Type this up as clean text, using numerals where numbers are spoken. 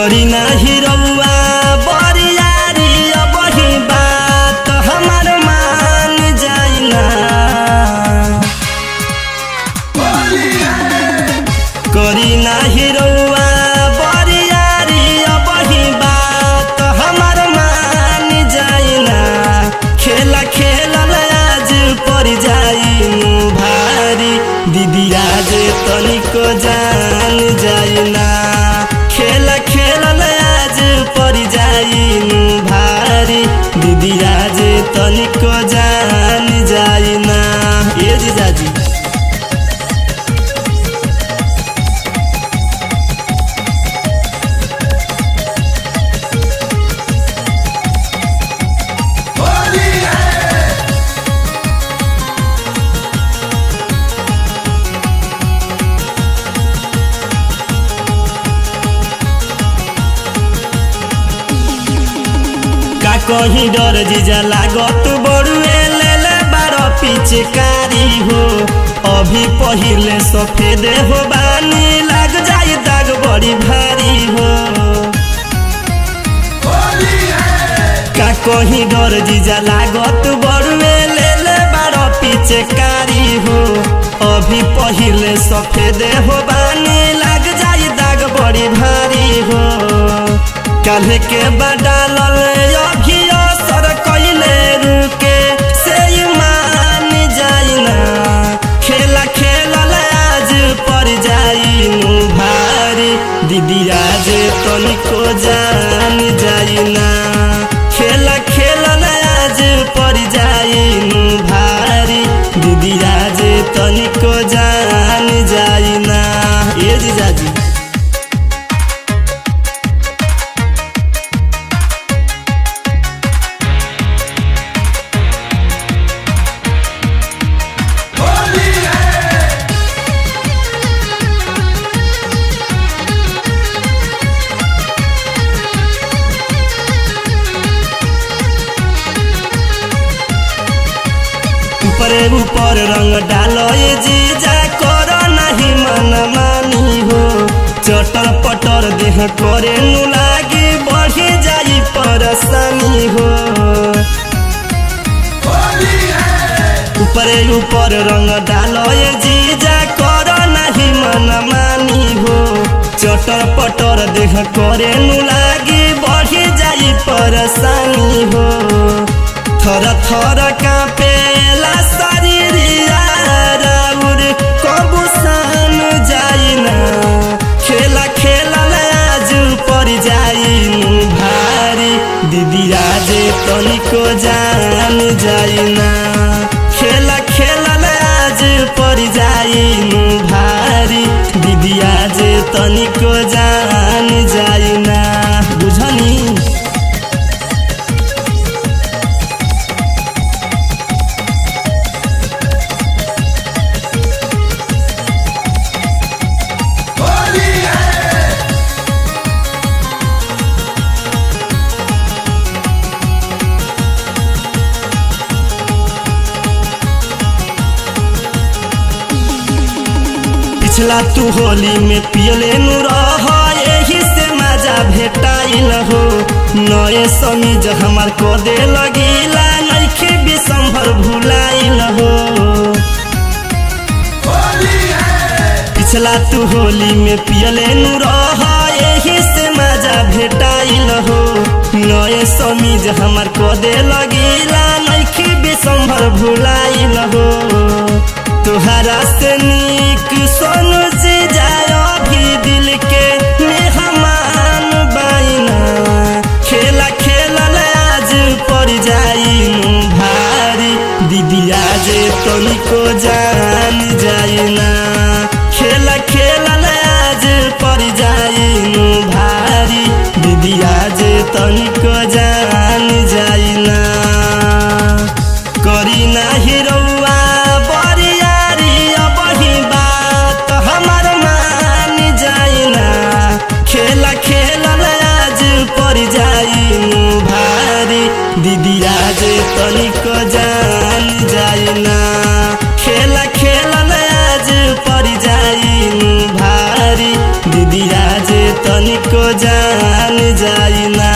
करी नाही रउआ बरियारी अब ही बात हमार मान जाइना। करी नाही रउआ बरियारी अब ही बात हमार मान जाइना। खेला खेलल आज पर जाई भारी दीदी आज तनिको जान जाइना। खेला खेलल आज पर जाई भारी दीदी आज तनिको जान जाइना। ए जीजाजी कहीं डर जीजा लागत बड़ुए ले बार पिचकारी हो। अभी पहिले सफेद हो बानी लाग जाई दाग बड़ी भारी हो। का कहीं डर जीजा लागत बड़ुए ले बार पिचकारी हो। अभी पहिले सफेद हो बानी लाग जाई दाग बड़ी भारी हो। काल्हे के बडालल अभी असर कैले रुके से मान जाइना। खेला खेलल आज पर जाई भारी दीदी आज तनिको जान जाइना। खेला खेलल आज पर जाई भारी दीदी आज तनिको जान जाइना। ए जीजाजी ऊपर रंग डालो ये जीजा करो नहीं मन मानी हो। चटर पटर देह करे नु लागी बढ़ी जाई परेशानी हो। ऊपर रंग डालो ये जीजा करो नहीं मन मानी हो। चटर पटर देह करे नु लागी बढ़ी जाई परेशानी हो। थर थर कांपेला शरीरिया राउर कबू सान जाइना। खेला खेलल आज पर जाई भारी दीदी आज तनिको जान जाइना। खेला खेलल आज पर जाई भारी दीदी आज तनिको जान जाइना। बुझनी पिछला तू होली में पियले नु रह यही से मजा भेटाइल हो। नए समीज हमार को दे लगीला नइखे बिसंभर भुलाइल हो। पिछला तू होली में पियले नु रह यही से मजा भेटाइल हो। नए समीज हमार को दे लगीला नइखे बिसंभर भुलाइल हो। तुहरा से नीक सोनू जीजा अभी दिल के मेहमान बाइना। खेला खेलल आज पर जाई भारी दीदी आज तनिको जान जाइना। खेला खेलल आज पर जाई भारी दीदी आज तनिको जान जाइना। करी नाही रउआ बरियारी अब ही बात हमार मान जाइना। खेला खेलल आज पर जाई भारी दीदी आज तनिको जान जाइना। खेला खेलल आज पर जाई भारी दीदी आज तनिको जान जाई ना।